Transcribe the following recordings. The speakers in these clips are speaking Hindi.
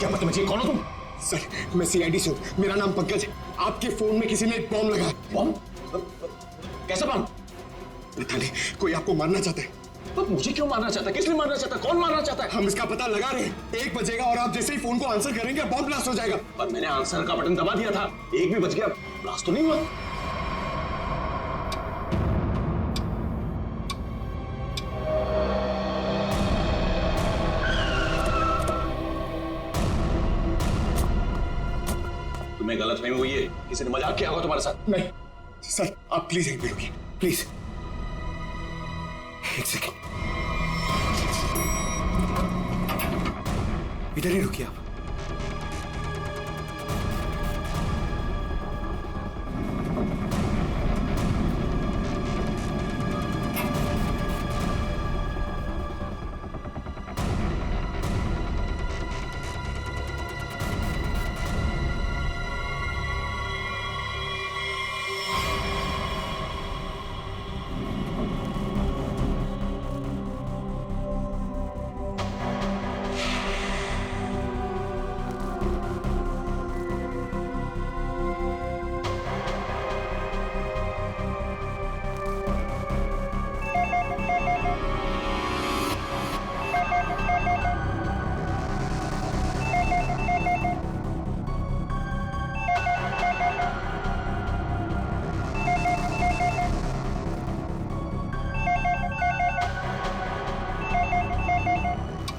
क्या बदतमीजी, कौन हो तुम? सर मैं सीआईडी से हूँ, मेरा नाम पंकज है। आपके फोन में किसी ने एक बॉम्ब लगाया। बॉम्ब? कैसा बॉम्ब? पता नहीं, कोई आपको मारना चाहता है। तो मुझे क्यों मारना चाहता है? किसने मारना चाहता है? कौन मारना चाहता है? हम इसका पता लगा रहे हैं। 1 बजेगा और आप जैसे ही फोन को आंसर करेंगे बॉम्ब ब्लास्ट हो जाएगा। पर मैंने आंसर का बटन दबा दिया था। 1 भी बज गया, ब्लास्ट तो नहीं हुआ। तुम्हें गलतफहमी हुई है, किसी ने मजाक किया होगा तुम्हारे साथ। नहीं सर, आप प्लीज यहीं पे रुकिए, प्लीज। 1 सेकेंड, इधर ही रुकिए आप।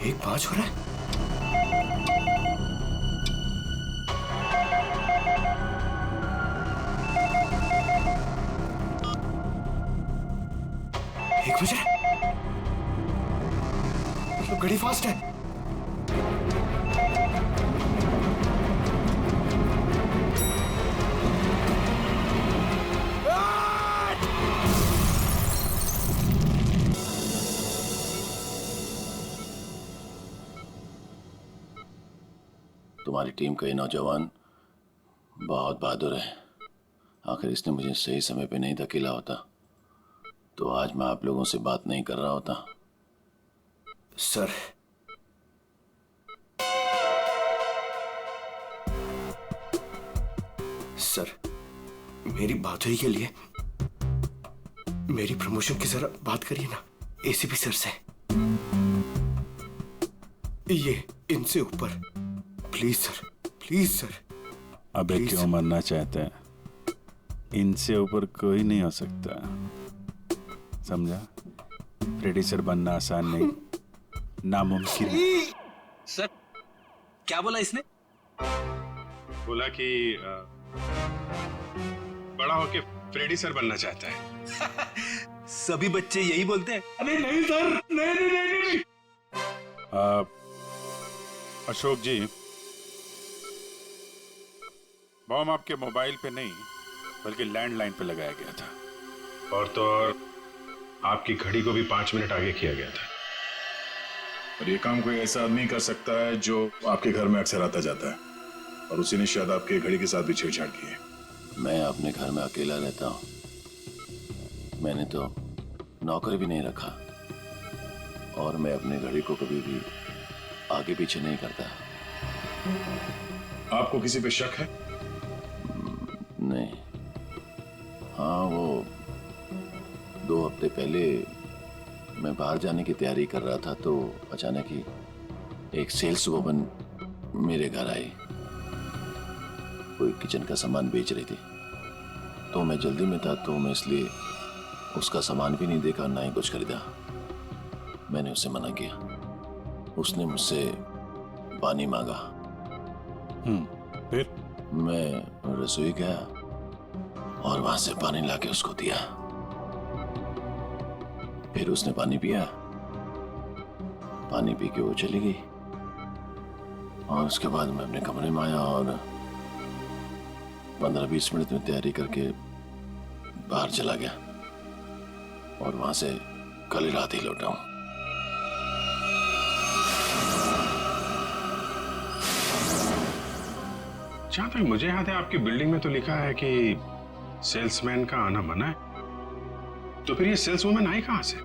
एक 5 हो रहा है। एक बज रहा है, मतलब घड़ी फास्ट है। तुम्हारी टीम का ये नौजवान बहुत बहादुर है। आखिर इसने मुझे सही समय पे नहीं धकेला होता तो आज मैं आप लोगों से बात नहीं कर रहा होता। सर, सर मेरी बात हुई के लिए मेरी प्रमोशन की जरा बात करिए ना एसीपी सर से। ये इनसे ऊपर, प्लीज सर, प्लीज सर। अबे क्यों मरना चाहते हैं? इनसे ऊपर कोई नहीं हो सकता, समझा? प्रोड्यूसर बनना आसान नहीं, नामुमकिन है। सर क्या बोला इसने? बोला कि बड़ा होके फ्रेडी सर बनना चाहता है। सभी बच्चे यही बोलते हैं। अरे नहीं सर, नहीं नहीं नहीं नहीं, नहीं। अशोक जी, बॉम्ब आपके मोबाइल पे नहीं बल्कि लैंडलाइन पे लगाया गया था। और तो और आपकी घड़ी को भी 5 मिनट आगे किया गया था। और ये काम कोई ऐसा आदमी कर सकता है जो आपके घर में अक्सर आता जाता है, और उसी ने शायद आपके घड़ी के साथ भी छेड़छाड़ की है। मैं अपने घर में अकेला रहता हूँ, मैंने तो नौकर भी नहीं रखा और मैं अपनी घड़ी को कभी भी आगे पीछे नहीं करता। आपको किसी पे शक है? नहीं। हाँ, वो 2 हफ्ते पहले मैं बाहर जाने की तैयारी कर रहा था तो अचानक ही एक सेल्स वुमन मेरे घर आई। कोई किचन का सामान बेच रही थी तो मैं जल्दी में था तो मैं इसलिए उसका सामान भी नहीं देखा, ना ही कुछ खरीदा। मैंने उसे मना किया। उसने मुझसे पानी मांगा। फिर मैं रसोई गया और वहां से पानी लाके उसको दिया। फिर उसने पानी पिया, पानी पी के वो चली गई और उसके बाद मैं अपने कमरे में आया और 15-20 मिनट में तैयारी करके बाहर चला गया और वहां से कल रात ही लौटा हूं। जहां तक मुझे याद है आपकी बिल्डिंग में तो लिखा है कि सेल्समैन का आना मना है, तो फिर ये सेल्स वुमन आई कहां से?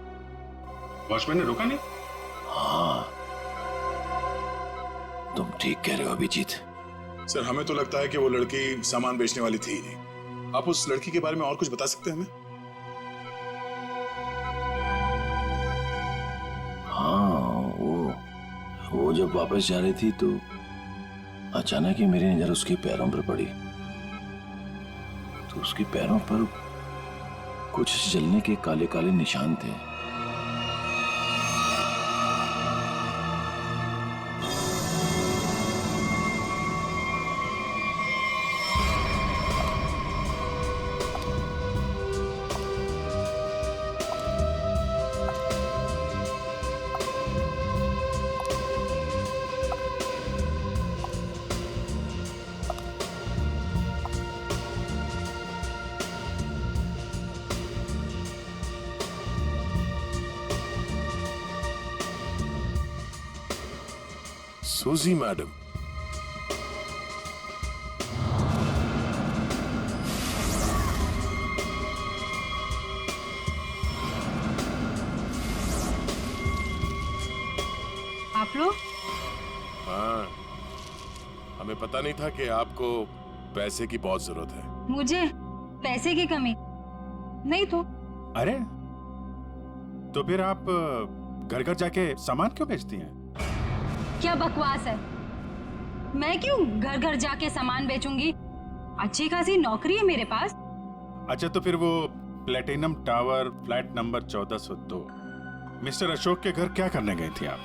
वॉचमैन ने रोका नहीं? हाँ, तुम ठीक कह रहे हो अभिजीत। सर हमें तो लगता है कि वो लड़की सामान बेचने वाली थी ही नहीं। आप उस लड़की के बारे में और कुछ बता सकते हैं हमें? हाँ, वो जब वापस जा रही थी तो अचानक ही मेरी नजर उसके पैरों पर पड़ी, तो उसके पैरों पर कुछ जलने के काले काले निशान थे। सूजी मैडम, आप लोग? हाँ, हमें पता नहीं था कि आपको पैसे की बहुत जरूरत है। मुझे पैसे की कमी नहीं तो। अरे तो फिर आप घर घर जाके सामान क्यों बेचती हैं? क्या बकवास है, मैं क्यों घर घर जाके सामान बेचूंगी? अच्छी खासी नौकरी है मेरे पास। अच्छा तो फिर वो platinum tower flat number 1402 mister Ashok के घर क्या करने गई थी आप?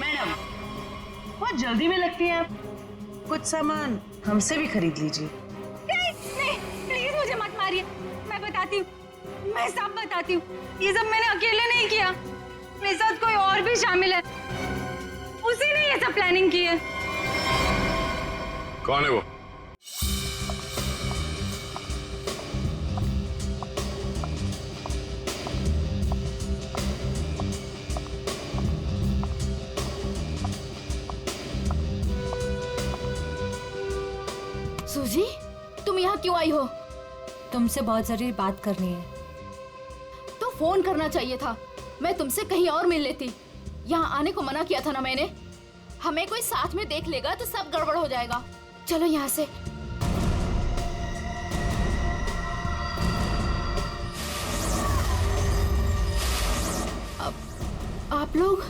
मैडम बहुत जल्दी में लगती हैं आप, कुछ सामान हमसे भी खरीद लीजिए। नहीं, प्लीज मुझे मत मारिए, मैं बताती हूँ, मैं सब बताती हूँ। ये सब मैंने अकेले नहीं किया, मेरे साथ कोई और भी शामिल है, उसी ने ये सब प्लानिंग की है। कौन है वो? सूजी, तुम यहाँ क्यों आई हो? तुमसे बहुत जरूरी बात करनी है। तो फोन करना चाहिए था, मैं तुमसे कहीं और मिल लेती। यहाँ आने को मना किया था ना मैंने। हमें कोई साथ में देख लेगा तो सब गड़बड़ हो जाएगा। चलो यहाँ से। अब आप लोग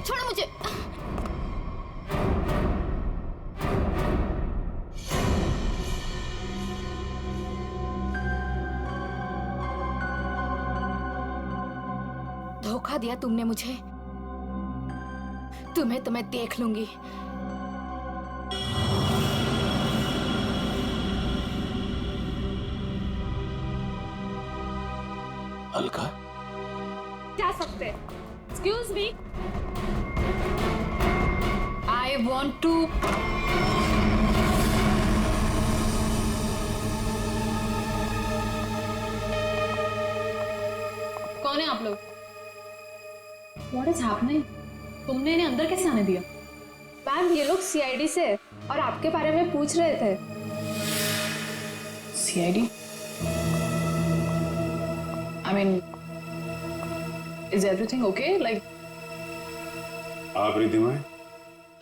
छोड़ो मुझे। धोखा दिया तुमने मुझे, तुम्हें तो मैं देख लूंगी। अलका, जा सकते? Excuse me, I want to. कौन है आप लोग? What is happening? तुमने इन्हें अंदर कैसे आने दिया? मैम ये लोग सीआईडी से और आपके बारे में पूछ रहे थे। CID? I mean, is everything okay? Like, आप रिद्धिमा हैं?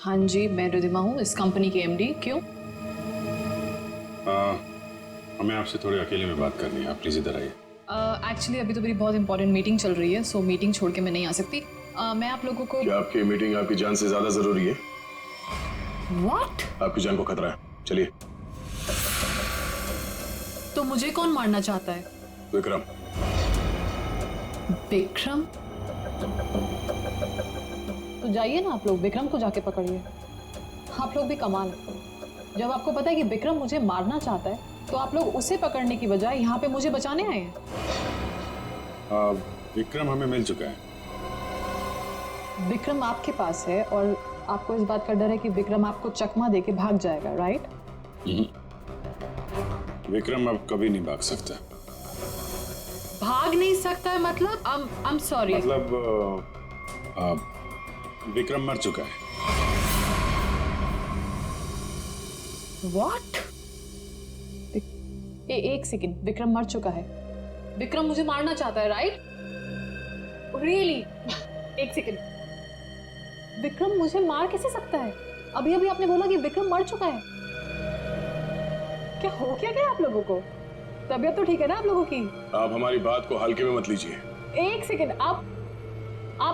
हाँ जी, मैं रिद्धिमा हूँ, इस कंपनी की एमडी। क्यों? हमें आपसे थोड़े अकेले में बात करनी है, आप प्लीज इधर आइए। एक्चुअली अभी तो मेरी बहुत इंपॉर्टेंट मीटिंग चल रही है, सो मीटिंग छोड़ के मैं नहीं आ सकती। मैं आप लोगों को। क्या आपकी मीटिंग आपकी जान से ज्यादा जरूरी है? What? आपकी जान को खतरा है, चलिए। तो मुझे कौन मारना चाहता है? विक्रम। विक्रम? तो जाइए ना आप लोग, विक्रम को जाके पकड़िए। आप लोग भी कमाल है, जब आपको पता है कि विक्रम मुझे मारना चाहता है तो आप लोग उसे पकड़ने की बजाय यहाँ पे मुझे बचाने आए हैं। विक्रम हमें मिल चुका है। विक्रम आपके पास है और आपको इस बात का डर है कि विक्रम आपको चकमा देके भाग जाएगा, राइट? विक्रम अब कभी नहीं भाग सकता। भाग नहीं सकता है मतलब? I'm sorry. मतलब विक्रम मर चुका है। What? एक सेकंड, विक्रम मर चुका है? विक्रम मुझे मारना चाहता है, राइट? रियली? एक सेकंड, विक्रम मुझे मार कैसे सकता है? अभी अभी आपने बोला कि विक्रम मर चुका है। क्या हो क्या आप लोगों को? तबीयत तो ठीक है ना आप लोगों की? आप हमारी बात को हल्के में मत लीजिए। एक सेकंड, आप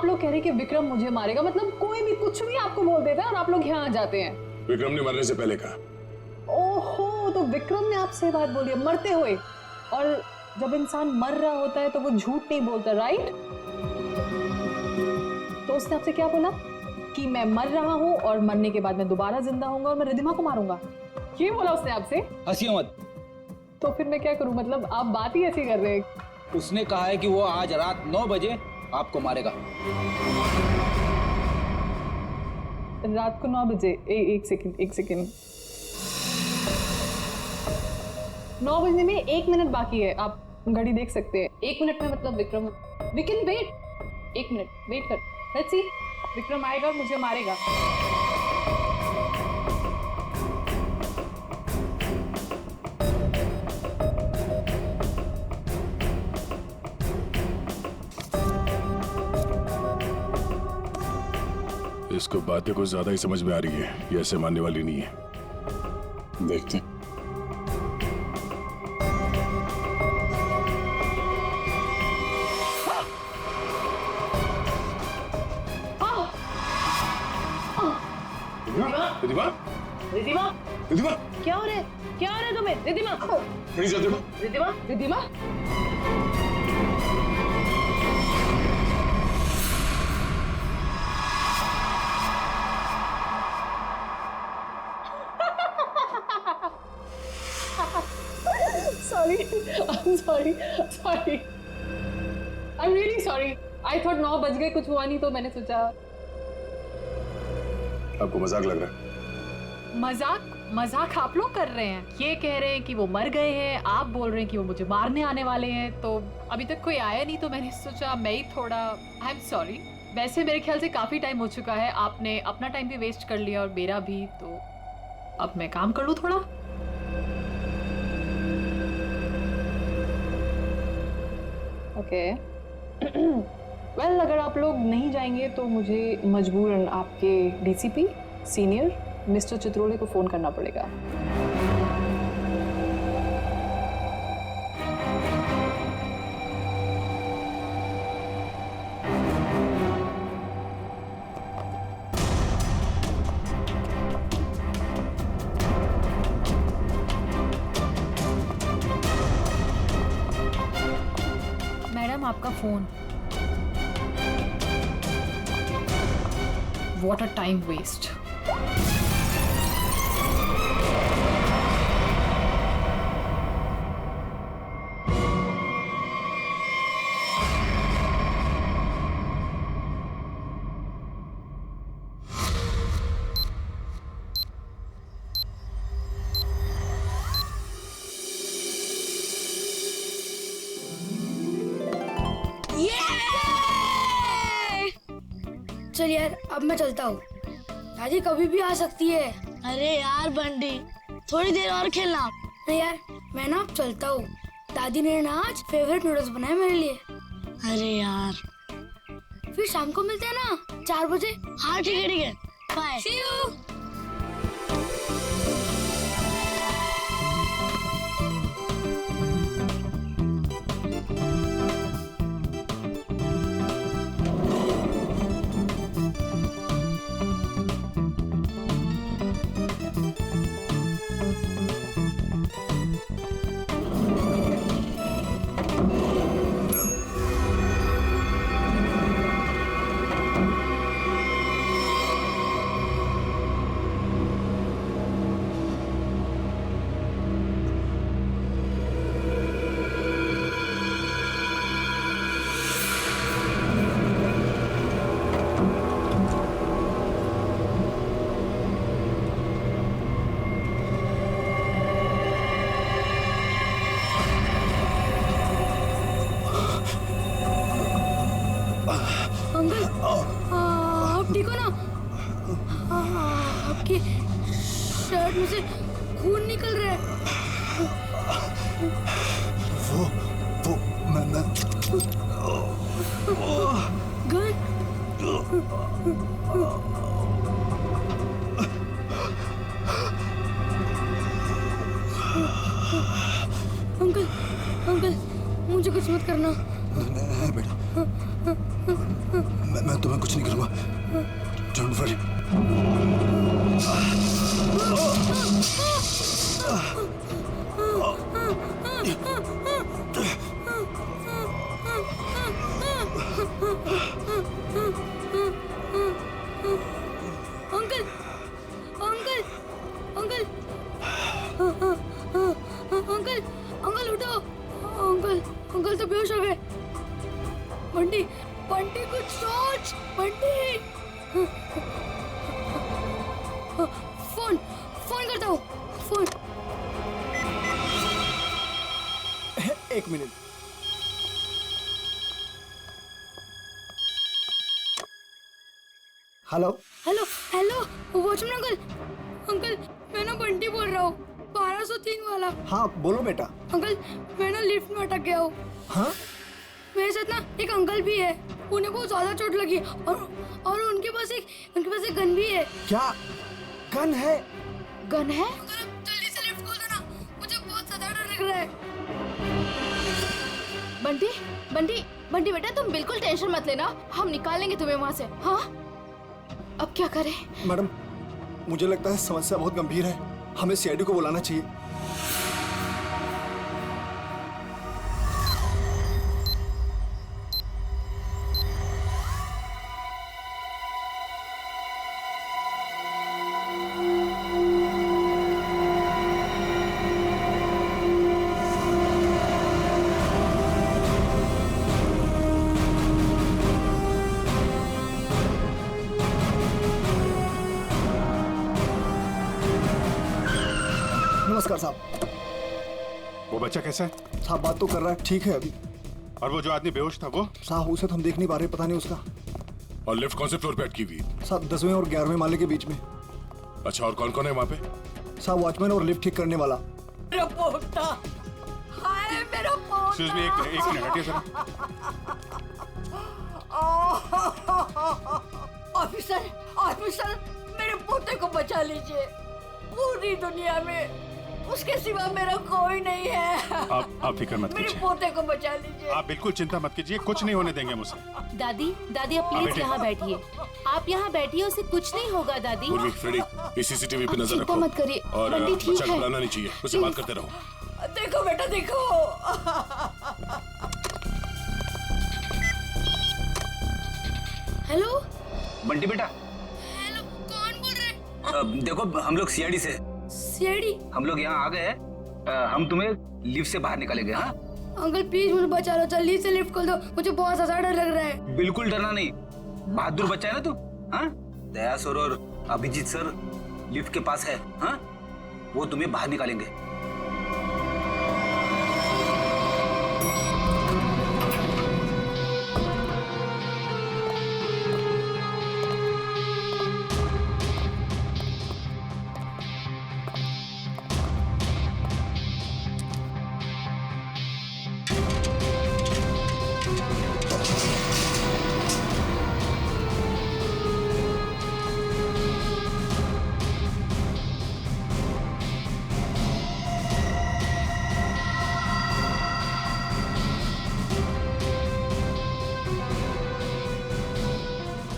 लोग कह रहे हैं कि विक्रम मुझे मारेगा, मतलब कोई भी कुछ भी आपको बोल देता है और आप लोग यहाँ आ जाते हैं। विक्रम ने मरने से पहले कहा। ओहो, तो विक्रम ने आपसे बात बोली है मरते हुए, और जब इंसान मर रहा होता है तो वो झूठ नहीं बोलता, राइट? तो उसने आपसे क्या बोला? कि मैं मर रहा हूँ और मरने के बाद मैं दोबारा जिंदा होऊंगा और मैं रिद्धिमा को मारूंगा, ये बोला उसने आपसे? हंसियो मत। तो फिर मैं क्या करूं? मतलब आप बात ही ऐसी कर रहे हैं। उसने कहा है कि वो आज रात 9 बजे आपको मारेगा। रात को 9 बजे? एक सेकंड। 9 बजने में 1 मिनट बाकी है, आप घड़ी देख सकते हैं। 1 मिनट में मतलब Vikram, we can wait. 1 minute wait कर, लेट्स सी, विक्रम आएगा और मुझे मारेगा। इसको बातें कुछ ज्यादा ही समझ में आ रही है, ये ऐसे मानने वाली नहीं है। देखते हैं। रिद्धिमा, क्या हो रहा है तुम्हें? Riddhima, sorry. I'm really sorry. I thought 9 बज गए, कुछ हुआ नहीं तो मैंने सोचा। आपको मजाक लग रहा है? मजाक आप लोग कर रहे हैं। ये कह रहे हैं कि वो मर गए हैं, आप बोल रहे हैं कि वो मुझे मारने आने वाले हैं। तो अभी तक कोई आया नहीं तो मैंने सोचा मैं ही थोड़ा, आई एम सॉरी। वैसे मेरे ख्याल से काफी टाइम हो चुका है, आपने अपना टाइम भी वेस्ट कर लिया और मेरा भी, तो अब मैं काम कर लूं थोड़ा। ओके वेल, अगर आप लोग नहीं जाएंगे तो मुझे मजबूरन आपके डीसीपी सीनियर मिस्टर चित्रोले को फोन करना पड़ेगा। मैडम, आपका phone. What a time waste. चल यार, अब मैं चलता हूँ। दादी कभी भी आ सकती है। अरे यार बंटी, थोड़ी देर और खेलना। नहीं यार, मैं ना अब चलता हूँ। दादी ने ना आज फेवरेट नूडल्स बनाए मेरे लिए। अरे यार, फिर शाम को मिलते हैं ना 4 बजे। हाँ ठीक है, बाय। C you. शर्ट में से खून निकल रहा है। वो मैं गन। अंकल अंकल मुझे कुछ मत करना। नहीं बेटा, मैं तुम्हें कुछ नहीं करूंगा। Don't worry. Uncle uncle uncle uncle uncle उठो। अंकल अंकल तो बेहोश हो गए। बंटी बंटी कुछ सोच। बंटी फोन फोन करता हूँ। फोन। एक minute. Hello hello hello watchman uncle. Uncle मैं ना बंटी बोल रहा हूँ, 1203 वाला। हाँ बोलो बेटा। अंकल मैं ना लिफ्ट में अटक गया हूँ। हाँ मेरे साथ ना एक अंकल भी है, उन्हें बहुत ज्यादा चोट लगी और उनके पास एक गन भी है। क्या गन है? गन है? जल्दी से लिफ्ट खोल देना, मुझे बहुत ज्यादा डर लग रहा है। बंटी बंटी बंटी बेटा तुम बिल्कुल टेंशन मत लेना, हम निकाल लेंगे तुम्हें वहाँ से। हाँ अब क्या करें? मैडम मुझे लगता है समस्या बहुत गंभीर है, हमें सीआईडी को बुलाना चाहिए। नमस्कार साहब। वो बच्चा कैसा है? साहब बात तो कर रहा है, ठीक है अभी। और वो जो आदमी बेहोश था वो? साहब उसे तो हम देख नहीं पा रहे, पता नहीं उसका। और लिफ्ट कौन से फ्लोर पे अटकी हुई? साहब 10वें और 11वें माले के बीच में। अच्छा और कौन कौन है वहाँ पे? साहब वॉचमैन और लिफ्ट ठीक करने वाला। मेरा पोता, हाय मेरा पोता। एक्सक्यूज मी, एक मिनट हटिए जरा। ऑफिसर ऑफिसर मेरे पोते को बचा लीजिए, पूरी दुनिया में उसके सिवा मेरा कोई नहीं है। आप फिक्र मत मेरे कीजिए, पोते को बचा लीजिए। आप बिल्कुल चिंता मत कीजिए, कुछ नहीं होने देंगे मुझसे। दादी दादी आप प्लीज यहाँ बैठिए, आप यहाँ बैठिए, उसे कुछ नहीं होगा दादी। पूर्वी, फ्रेडी, इस सीसीटीवी पे नजर रखो। मत करिए, और बंटी ठीक बच्चा है। घबराना नहीं चाहिए, उससे बात करते रहो। देखो बेटा देखो। हेलो बंटी बेटा। हेलो कौन बोल रहे? देखो हम लोग सीआईडी से। सीआईडी? हम लोग यहाँ आ गए हैं, हम तुम्हें लिफ्ट से बाहर निकालेंगे। हाँ अंकल प्लीज मुझे बचा लो, जल्दी से लिफ्ट खोल दो, मुझे बहुत ज्यादा डर लग रहा है। बिल्कुल डरना नहीं, बहादुर बच्चा है ना तू। हाँ दया सर और अभिजीत सर लिफ्ट के पास है, हाँ वो तुम्हें बाहर निकालेंगे।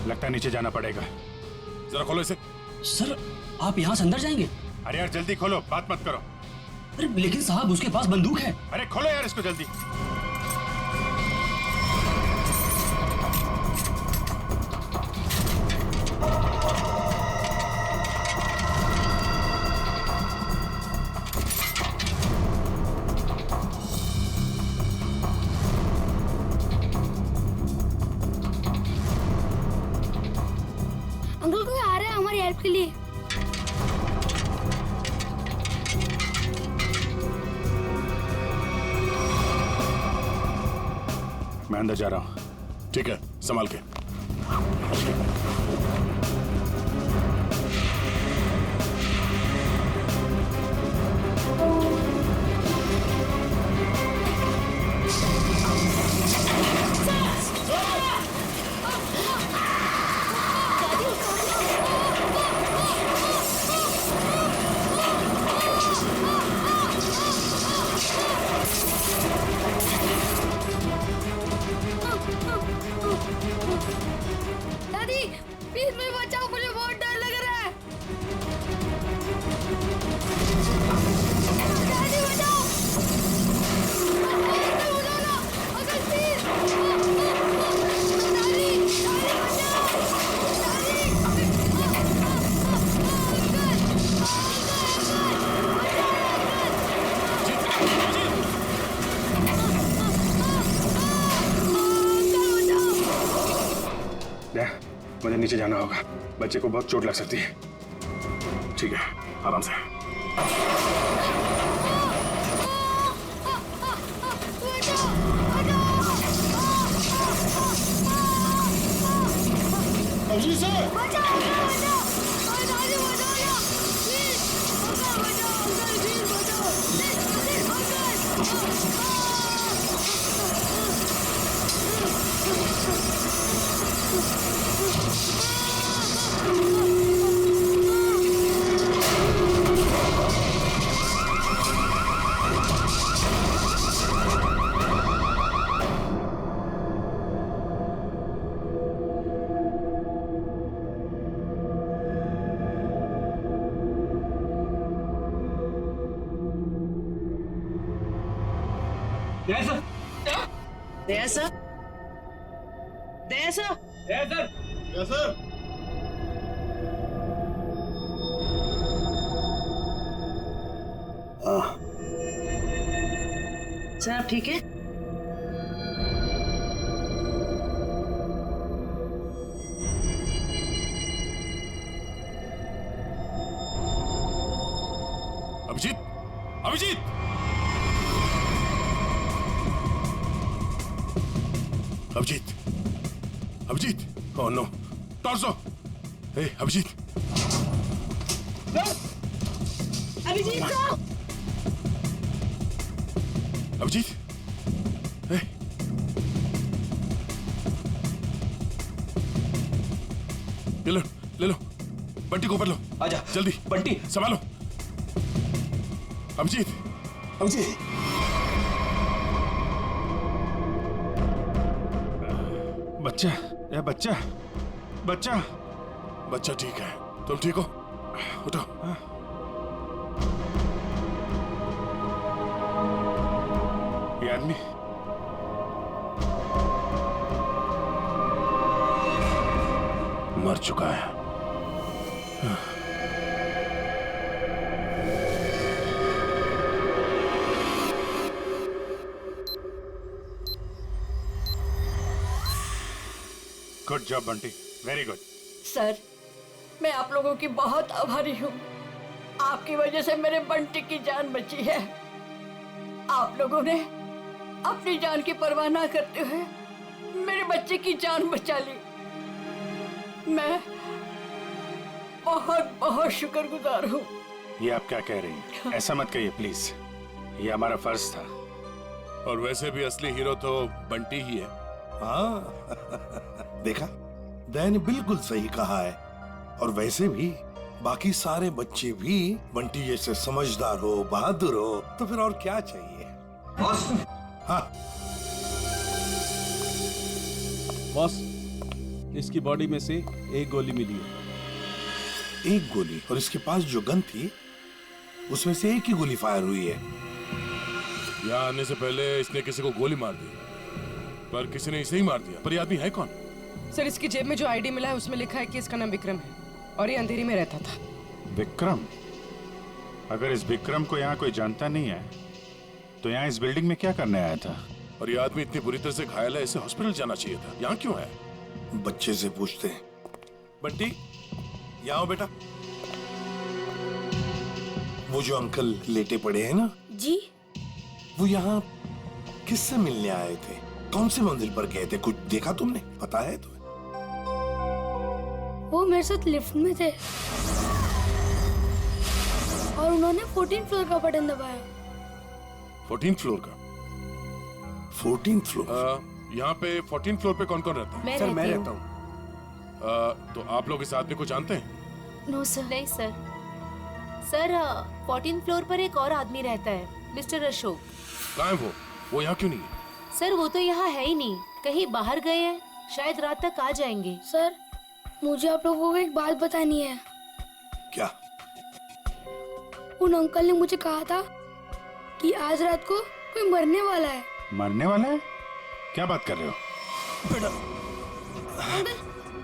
लगता है नीचे जाना पड़ेगा। जरा खोलो इसे। सर आप यहाँ से अंदर जाएंगे? अरे यार जल्दी खोलो, बात मत करो। अरे लेकिन साहब उसके पास बंदूक है। अरे खोलो यार इसको जल्दी। अंकल कोई आ रहा है हमारी हेल्प के लिए। मैं अंदर जा रहा हूँ। ठीक है, संभाल के। दया, मुझे नीचे जाना होगा, बच्चे को बहुत चोट लग सकती है। ठीक है, आराम से। Abhijeet sir! Daya sir, Daya sir, Daya sir, yes sir. Sir आप ठीक है? Abhijeet, Abhijeet! Abhijeet, Abhijeet! Oh no, torso! Hey Abhijeet! Abhijeet sir! Abhijeet! Hey! ले लो, बंटी को ऊपर लो। आजा जल्दी, बंटी संभालो। अभिजीत, अभिजीत! बच्चा, ये बच्चा, बच्चा, बच्चा ठीक है, तुम ठीक हो? उठो। ये आदमी मर चुका है। Good job Bunty, very good. Sir, मैं आप लोगों की बहुत आभारी हूँ। आपकी वजह से मेरे बंटी की जान बची है। आप लोगों ने अपनी जान की परवाह ना करते हुए मेरे बच्चे की जान बचा ली। मैं बहुत बहुत शुक्रगुजार हूँ। ये आप क्या कह रही हैं? ऐसा मत कहिए प्लीज, ये हमारा फर्ज था। और वैसे भी असली हीरो तो बंटी ही है। हाँ देखा, दया ने बिल्कुल सही कहा है। और वैसे भी बाकी सारे बच्चे भी बंटी जैसे समझदार हो, बहादुर हो, तो फिर और क्या चाहिए? बॉस। हाँ बॉस, इसकी बॉडी में से एक गोली मिली है। एक गोली? और इसके पास जो गन थी उसमें से एक ही गोली फायर हुई है। यहाँ आने से पहले इसने किसी को गोली मार दी, पर किसी ने इसे ही मार दिया। पर ये आदमी है कौन? सर, इसकी जेब में जो आईडी मिला है उसमें लिखा है कि इसका नाम विक्रम है और ये अंधेरी में रहता था। विक्रम? अगर इस विक्रम को यहाँ कोई जानता नहीं है तो यहाँ इस बिल्डिंग में क्या करने आया था? और ये आदमी इतनी बुरी तरह से घायल है, इसे हॉस्पिटल जाना चाहिए था। यहाँ क्यों है? बच्चे से पूछते हैं। बंटी, यहाँ आओ बेटा। वो जो अंकल लेटे पड़े हैं ना जी, वो यहाँ किससे मिलने आए थे? कौन से मंदिर पर गए थे? कुछ देखा तुमने? पता है तुम्हें? वो मेरे साथ लिफ्ट में थे और उन्होंने 14th फ्लोर का बटन दबाया। 14th फ्लोर का? 14th floor? यहाँ पे 14th फ्लोर पे कौन कौन रहता है? सर, मैं रहता हूँ। तो आप लोग इस आदमी को जानते हैं? No sir. नहीं सर। सर, 14th फ्लोर पर एक और आदमी रहता है, मिस्टर अशोक। कहाँ है वो यहाँ क्यों नहीं है? सर, वो तो यहाँ है ही नहीं, कहीं बाहर गए हैं, शायद रात तक आ जाएंगे। सर, मुझे आप लोगों को एक बात बतानी है। क्या? उन अंकल ने मुझे कहा था कि आज रात को कोई मरने वाला है। मरने वाला है? क्या बात कर रहे हो? बेटा।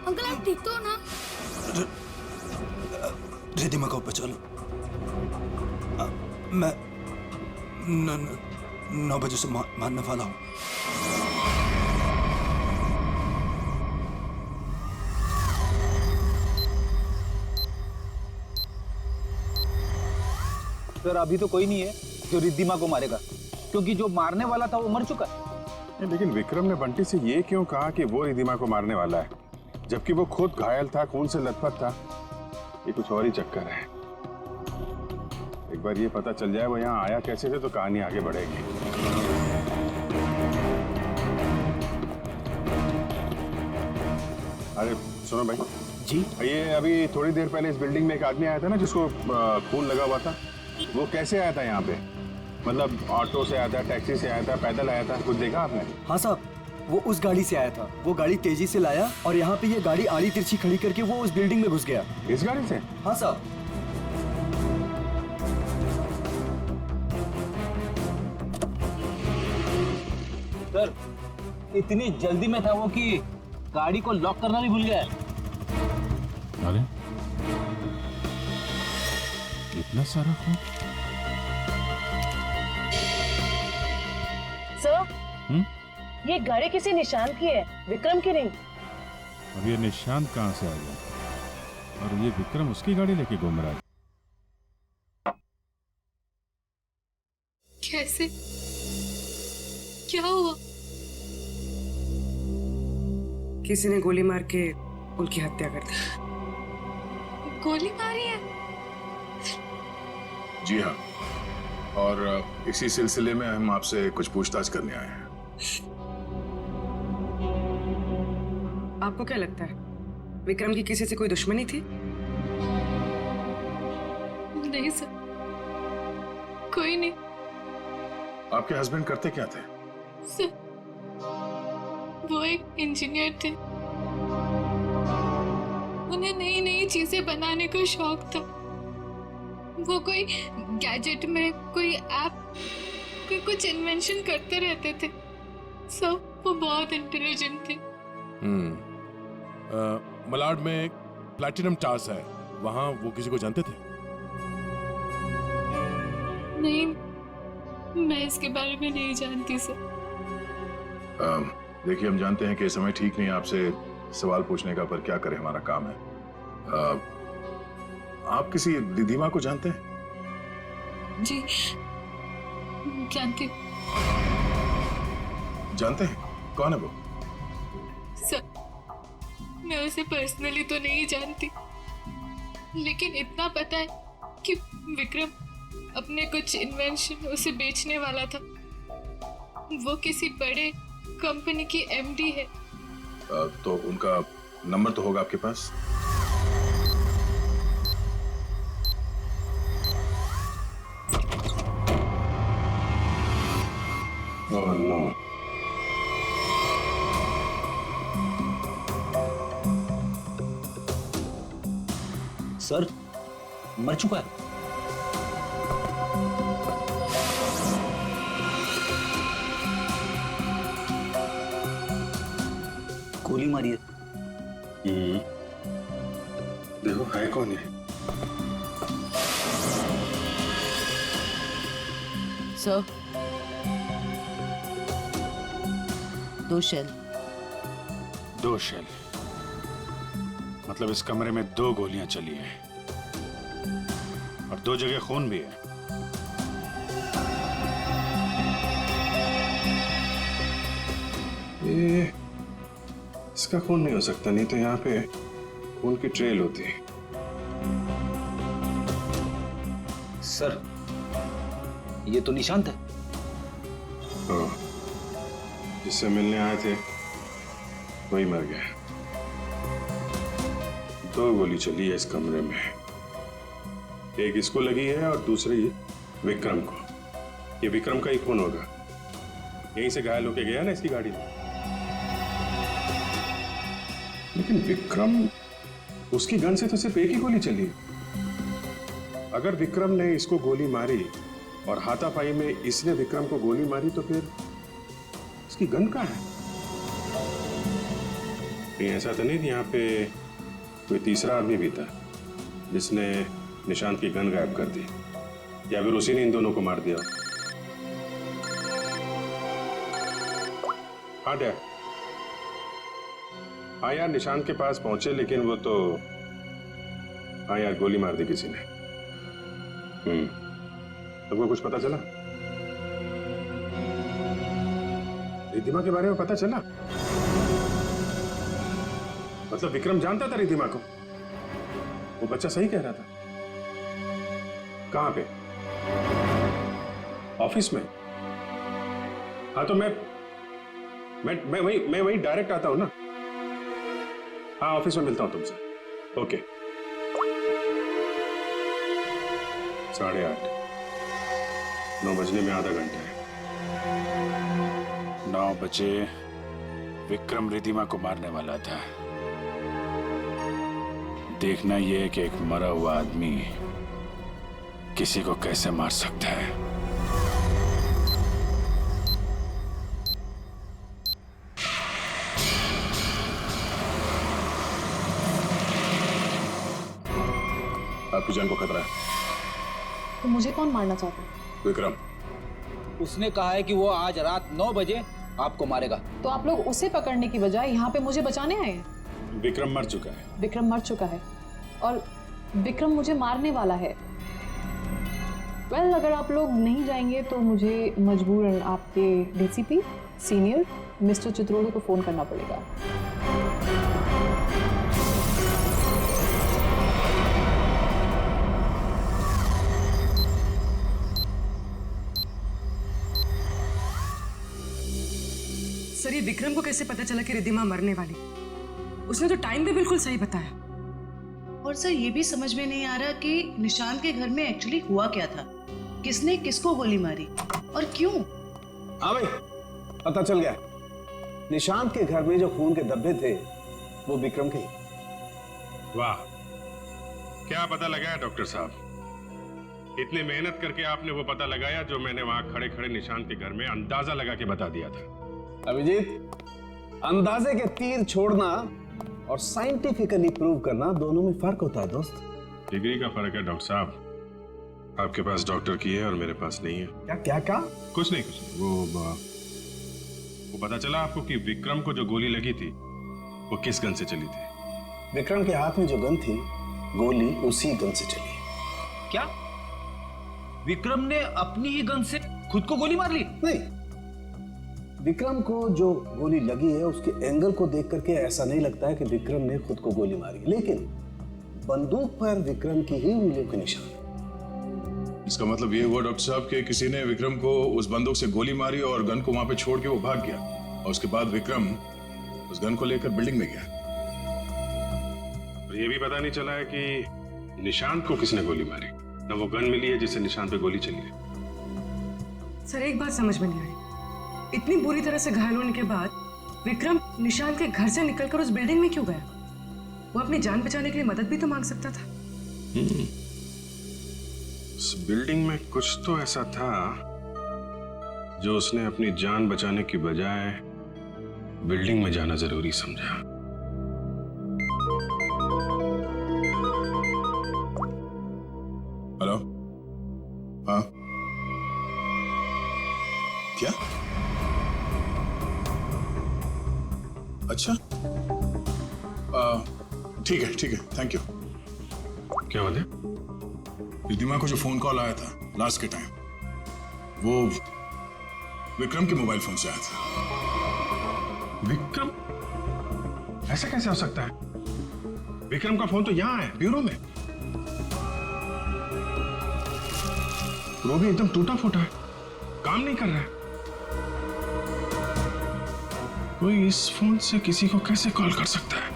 अंकल आप ठीक तो हो ना? रिधिमा को पहचानो। मैं 9 बजे से मारने वाला हूँ। सर अभी तो कोई नहीं है जो रिद्धिमा को मारेगा, क्योंकि जो मारने वाला था वो मर चुका है। लेकिन विक्रम ने बंटी से ये क्यों कहा कि वो रिद्धिमा को मारने वाला है, जबकि वो खुद घायल था, खून से लथपथ था? ये कुछ और ही चक्कर है। एक बार ये पता चल जाए वो यहाँ आया कैसे थे तो कहानी आगे बढ़ेगी। अरे सुनो भाई जी, ये अभी थोड़ी देर पहले इस बिल्डिंग में एक आदमी आया था ना जिसको खून लगा हुआ था, वो कैसे आया था यहाँ पे? मतलब ऑटो से आया था, टैक्सी से आया था, पैदल आया था, कुछ देखा आपने? हाँ साहब, वो उस गाड़ी से आया था। वो गाड़ी तेजी से लाया और यहाँ पे ये गाड़ी आड़ी तिरछी खड़ी करके वो उस बिल्डिंग में घुस गया। इस गाड़ी से? हाँ साहब। सर इतनी जल्दी में था वो कि गाड़ी को लॉक करना भी भूल गया। अरे इतना सारा खून? सर ये गाड़ी किसी निशांत की है, विक्रम की नहीं। और ये निशांत कहाँ से आ गया? और ये विक्रम उसकी गाड़ी लेके घूम रहा है? कैसे? क्या हुआ? किसी ने गोली मार के उनकी हत्या कर दी। गोली मारी है? जी हाँ, और इसी सिलसिले में हम आपसे कुछ पूछताछ करने आए हैं। आपको क्या लगता है विक्रम की किसी से कोई दुश्मनी थी? नहीं सर, कोई नहीं। आपके हस्बैंड करते क्या थे? सर वो एक इंजीनियर थे, उन्हें नई नई चीजें बनाने का शौक था। वो कोई गैजेट में कोई ऐप, कोई कुछ इन्वेंशन करते रहते थे। सब वो बहुत इंटेलिजेंट थे। मलाड में एक प्लैटिनम टावर्स है, वहां वो किसी को जानते थे? नहीं, मैं इसके बारे में नहीं जानती सर। देखिए, हम जानते हैं कि समय ठीक नहीं आपसे सवाल पूछने का, पर क्या करें, हमारा काम है। आप किसी रिद्धिमा को जानते हैं? जी जानती। जानते हैं? कौन है वो? सर मैं उसे पर्सनली तो नहीं जानती, लेकिन इतना पता है कि विक्रम अपने कुछ इन्वेंशन उसे बेचने वाला था। वो किसी बड़े कंपनी की एमडी है। तो उनका नंबर तो होगा आपके पास? Oh no. सर मर चुका है। गोली मारी है। देखो है कौन है? Sir 2 shell. 2 शेल? मतलब इस कमरे में 2 गोलियां चली हैं और 2 जगह खून भी है। ये इसका खून नहीं हो सकता, नहीं तो यहाँ पे खून की ट्रेल होती है। सर ये तो निशांत है। हाँ, जिससे मिलने आए थे वही मर गया। 2 गोली चली है इस कमरे में, एक इसको लगी है और दूसरी विक्रम को। ये विक्रम का ही खून होगा, यहीं से घायल होके गया ना इसकी गाड़ी में। लेकिन विक्रम, उसकी गन से तो सिर्फ एक ही गोली चली है। अगर विक्रम ने इसको गोली मारी और हाथापाई में इसने विक्रम को गोली मारी तो फिर इसकी गन कहाँ है? कहीं ऐसा तो नहीं यहाँ पे कोई तीसरा आदमी भी था जिसने निशांत की गन गायब कर दी, या फिर उसी ने इन दोनों को मार दिया? हाँ डैड, हाँ यार, निशांत के पास पहुंचे लेकिन वो तो, हाँ यार, गोली मार दी किसी ने। तुमको कुछ पता चला? रिद्धिमा के बारे में पता चला? मतलब विक्रम जानता था रिद्धिमा को? वो बच्चा सही कह रहा था। कहां पे? ऑफिस में? हाँ तो मैं वही डायरेक्ट आता हूं ना। हाँ ऑफिस में मिलता हूं तुमसे। ओके। 8:30। 9 बजने में आधा घंटा है। 9 बजे विक्रम रिद्धिमा को मारने वाला था। देखना यह है कि एक मरा हुआ आदमी किसी को कैसे मार सकता है। आपकी जान को खतरा है। तो मुझे कौन मारना चाहता है? विक्रम। उसने कहा है कि वो आज रात 9 बजे आपको मारेगा। तो आप लोग उसे पकड़ने की बजाय यहाँ पे मुझे बचाने आए हैं? विक्रम मर चुका है। विक्रम मर चुका है और विक्रम मुझे मारने वाला है। अगर आप लोग नहीं जाएंगे तो मुझे मजबूरन आपके डीसीपी सीनियर मिस्टर चित्रोड़ू को फोन करना पड़ेगा। सर ये विक्रम को कैसे पता चला कि रिद्धिमा मरने वाली? उसने तो टाइम भी बिल्कुल सही बताया। और सर ये भी समझ में नहीं आ रहा कि निशांत के घर में एक्चुअली हुआ क्या था, किसने किसको गोली मारी और क्यों? हाँ भाई पता चल गया। निशांत के घर में जो खून के धब्बे थे वो विक्रम के। वाह, क्या पता लगाया डॉक्टर साहब? इतनी मेहनत करके आपने वो पता लगाया जो मैंने वहां खड़े खड़े निशांत के घर में अंदाजा लगा के बता दिया था। अभिजीत, अंदाजे के तीर छोड़ना और साइंटिफिकली प्रूव करना दोनों में फर्क होता है दोस्त। डिग्री का फर्क है डॉक्टर साहब। आपके पास डॉक्टर की है और मेरे पास नहीं है। क्या? कुछ नहीं। वो पता चला आपको कि विक्रम को जो गोली लगी थी वो किस गन से चली थी? विक्रम के हाथ में जो गन थी, गोली उसी गन से चली। क्या विक्रम ने अपनी ही गन से खुद को गोली मार ली? नहीं, विक्रम को जो गोली लगी है उसके एंगल को देख करके ऐसा नहीं लगता है कि विक्रम ने खुद को गोली मारी, लेकिन बंदूक पर विक्रम की ही उंगलियों के निशान। इसका मतलब ये हुआ डॉक्टर साहब कि किसी ने विक्रम को उस बंदूक से गोली मारी और गन को वहां पे छोड़ के वो भाग गया, और उसके बाद विक्रम उस गन को लेकर बिल्डिंग में गया। और ये भी पता नहीं चला है कि निशांत को किसने गोली मारी, ना वो गन मिली है जिससे निशांत पे गोली चली है। सर एक बात समझ में नहीं आई, इतनी बुरी तरह से घायल होने के बाद विक्रम निशांत के घर से निकलकर उस बिल्डिंग में क्यों गया? वो अपनी जान बचाने के लिए मदद भी तो मांग सकता था। उस बिल्डिंग में कुछ तो ऐसा था जो उसने अपनी जान बचाने की बजाय बिल्डिंग में जाना जरूरी समझा। हेलो? हाँ क्या? अच्छा ठीक है थैंक यू। क्या बात है? रिद्धिमा को जो फोन कॉल आया था लास्ट के टाइम, वो विक्रम के मोबाइल फोन से आया था। विक्रम? ऐसा कैसे हो सकता है? विक्रम का फोन तो यहां है, ब्यूरो में। वो भी एकदम टूटा फूटा है, काम नहीं कर रहा है। कोई इस फोन से किसी को कैसे कॉल कर सकता है?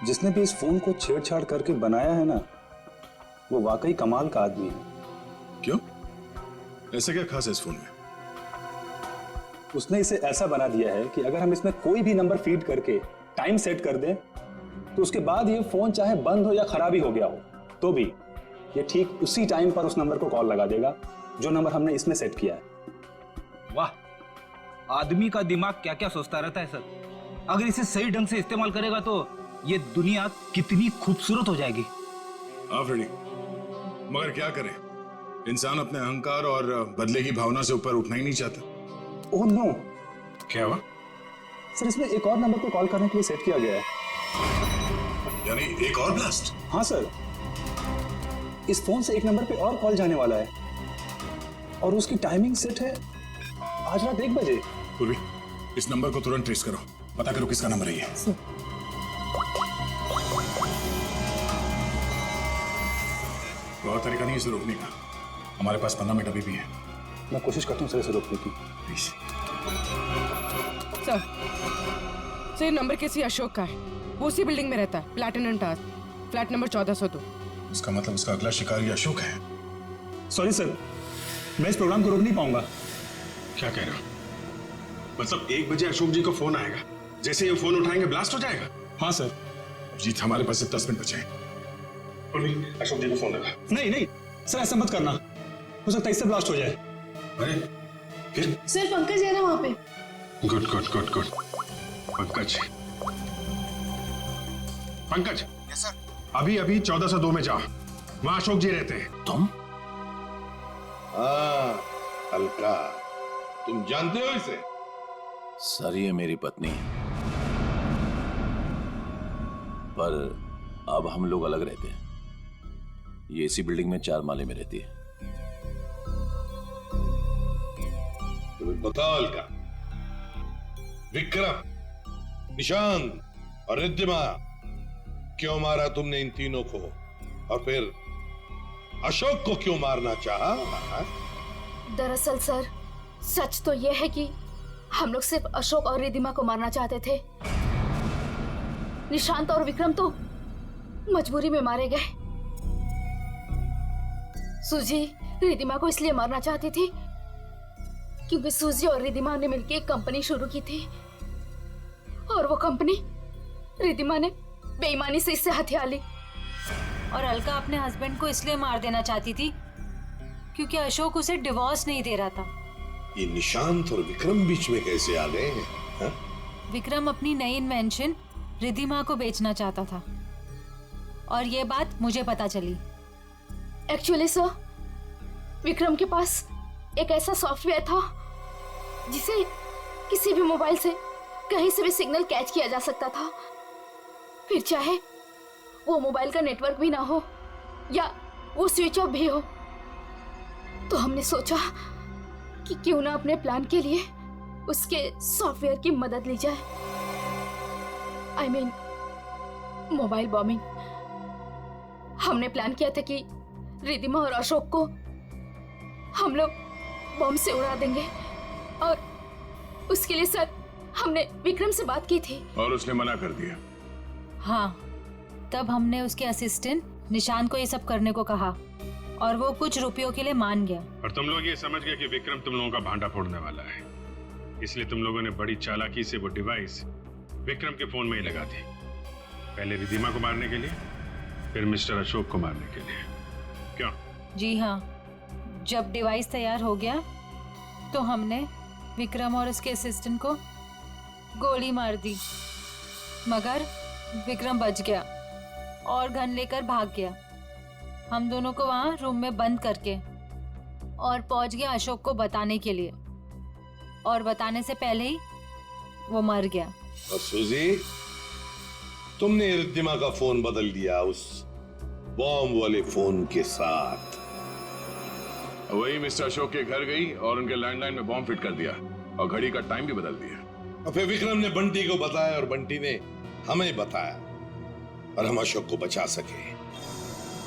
जिसने भी इस फोन को छेड़छाड़ करके बनाया है ना, वो वाकई कमाल का आदमी है। क्यों? ऐसा क्या खास है इस फोन में? उसने इसे ऐसा बना दिया है कि अगर हम इसमें कोई भी नंबर फीड करके टाइम सेट कर दें तो उसके बाद ये फोन चाहे बंद हो या खराबी हो गया हो तो भी ये ठीक उसी टाइम पर उस नंबर को कॉल लगा देगा जो नंबर हमने इसमें सेट किया है। वाह, आदमी का दिमाग क्या क्या सोचता रहता है सर। अगर इसे सही ढंग से इस्तेमाल करेगा तो ये दुनिया कितनी खूबसूरत हो जाएगी। हाँ फ्रेडी, मगर क्या करें, इंसान अपने अहंकार और बदले की भावना से ऊपर उठना ही नहीं चाहता। Oh no. क्या हुआ? सर इसमें एक और नंबर को कॉल करने के लिए सेट किया गया है। यानी एक और ब्लास्ट? हाँ सर, इस फोन से एक नंबर पे और कॉल जाने वाला है और उसकी टाइमिंग सेट है आज रात 1 बजे। पूर्वी, इस नंबर को तुरंत ट्रेस करो, पता करो किसका नंबर है ये। बहुत तरीका नहीं है इसे रोकने का, हमारे पास 15 मिनट अभी भी है। मैं कोशिश करता हूँ सर इसे रोकने की। प्लीज। सर ये नंबर किसी अशोक का है, वो उसी बिल्डिंग में रहता है, प्लैटिनम टावर, फ्लैट नंबर 1402। इसका मतलब उसका अगला शिकारी अशोक है। सॉरी सर, मैं इस प्रोग्राम को रोक नहीं पाऊंगा। क्या कह रहे हो? मतलब 1 बजे अशोक जी को फोन आएगा, जैसे ये फोन उठाएंगे ब्लास्ट हो जाएगा? हाँ सर। जीत, हमारे पास सिर्फ 10 मिनट बचे हैं। अशोक जी को फोन लगा। नहीं सर, ऐसा मत करना, हो सकता है इससे ब्लास्ट हो जाए। अरे फिर? सर पंकज है ना वहाँ पे। Good good good good. Pankaj, Pankaj. Yes sir. अभी 1402 में जा, वहां अशोक जी रहते हैं। तुम? हाँ अलका, तुम जानते हो इसे? सर ये मेरी पत्नी है, पर अब हम लोग अलग रहते हैं। ये इसी बिल्डिंग में 4 माले में रहती है। तुम्हें बताओ अलका, विक्रम, निशांत और रिद्धिमा, क्यों मारा तुमने इन तीनों को? और फिर अशोक को क्यों मारना चाहा? दरअसल सर, सच तो यह है कि हम लोग सिर्फ अशोक और रिद्धिमा को मारना चाहते थे। निशांत और विक्रम तो मजबूरी में मारे गए। सूजी रिद्धिमा को इसलिए मारना चाहती थी क्योंकि सूजी और रिद्धिमा ने मिलकर एक कंपनी शुरू की थी और वो कंपनी रिद्धिमा ने बेईमानी से इससे हथिया ली। और अलका अपने हस्बैंड को इसलिए मार देना चाहती थी क्योंकि अशोक उसे डिवोर्स नहीं दे रहा था। ये निशांत और विक्रम बीच में कैसे आ गए हैं? हाँ? विक्रम अपनी नई इन्वेंशन रिद्धिमा को बेचना चाहता था और ये बात मुझे पता चली। एक्चुअली सर, विक्रम के पास एक ऐसा सॉफ्टवेयर था जिसे किसी भी मोबाइल से कहीं से भी सिग्नल कैच किया जा सकता था, फिर चाहे वो मोबाइल का नेटवर्क भी ना हो या वो स्विच ऑफ भी हो। तो हमने सोचा कि क्यों ना अपने प्लान के लिए उसके सॉफ्टवेयर की मदद ली जाए। I mean mobile bombing. हमने प्लान किया था कि रिद्धिमा और अशोक को हम लोग बॉम्ब से उड़ा देंगे और उसके लिए सर हमने विक्रम से बात की थी और उसने मना कर दिया। हाँ, तब हमने उसके असिस्टेंट निशांत को ये सब करने को कहा और वो कुछ रुपयों के लिए मान गया। और तुम लोग ये समझ गए कि विक्रम तुम लोगों का भांडा फोड़ने वाला है, इसलिए तुम लोगों ने बड़ी चालाकी से वो डिवाइस विक्रम के फोन में ही लगा दी। पहले रिद्धिमा को मारने के लिए, फिर मिस्टर अशोक को मारने के लिए। क्यों? जी हाँ, जब डिवाइस तैयार हो गया तो हमने विक्रम और उसके असिस्टेंट को गोली मार दी, मगर विक्रम बच गया और गन लेकर भाग गया। हम दोनों को वहाँ रूम में बंद करके और पहुंच गया अशोक को बताने के लिए, और बताने से पहले ही वो मर गया। और सूजी, तुमने रिद्धिमा का फोन बदल दिया उस बॉम्ब वाले फोन के साथ। वही मिस्टर अशोक के घर गई और उनके लैंडलाइन में बॉम्ब फिट कर दिया और घड़ी का टाइम भी बदल दिया। और फिर विक्रम ने बंटी को बताया और बंटी ने हमें बताया और हम अशोक को बचा सके।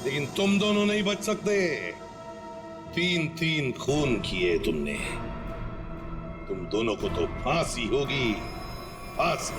लेकिन तुम दोनों नहीं बच सकते। 3 खून किए तुमने। तुम दोनों को तो फांसी होगी, फांसी।